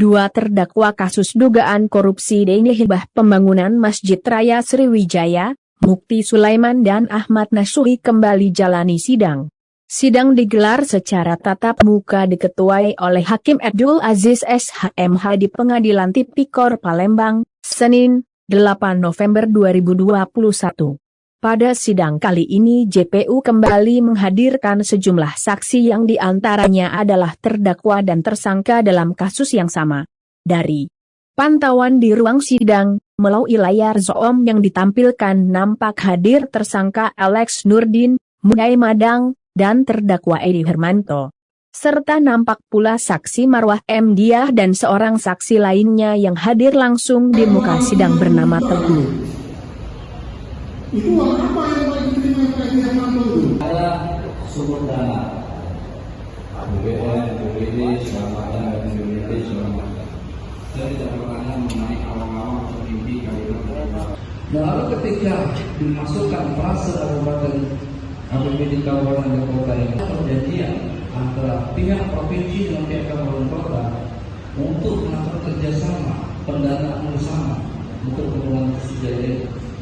Dua terdakwa kasus dugaan korupsi dana hibah pembangunan Masjid Raya Sriwijaya, Mukti Sulaiman dan Ahmad Nasuhi kembali jalani sidang. Sidang digelar secara tatap muka diketuai oleh Hakim Abdul Aziz SHMH di Pengadilan Tipikor Palembang, Senin, 8 November 2021. Pada sidang kali ini JPU kembali menghadirkan sejumlah saksi yang diantaranya adalah terdakwa dan tersangka dalam kasus yang sama. Dari pantauan di ruang sidang, melalui layar Zoom yang ditampilkan nampak hadir tersangka Alex Nurdin, Munai Madang, dan terdakwa Edi Hermanto. Serta nampak pula saksi Marwah M. Diah dan seorang saksi lainnya yang hadir langsung di muka sidang bernama Teguh. Itu apa yang mau diterima Edi Hermanto itu? Ada sumber dana APBN, BPD, Selamatan, dan BPD, Selamatan. Saya tidak bertanya mengenai awal-awal termimpi kalimat. Lalu ketika dimasukkan frase Kabupaten APBD Kabupaten dan Kota ini perjanjian antara pihak provinsi dengan pihak Kabupaten Kota untuk melakukan kerjasama pendanaan bersama untuk pembangunan Sriwijaya.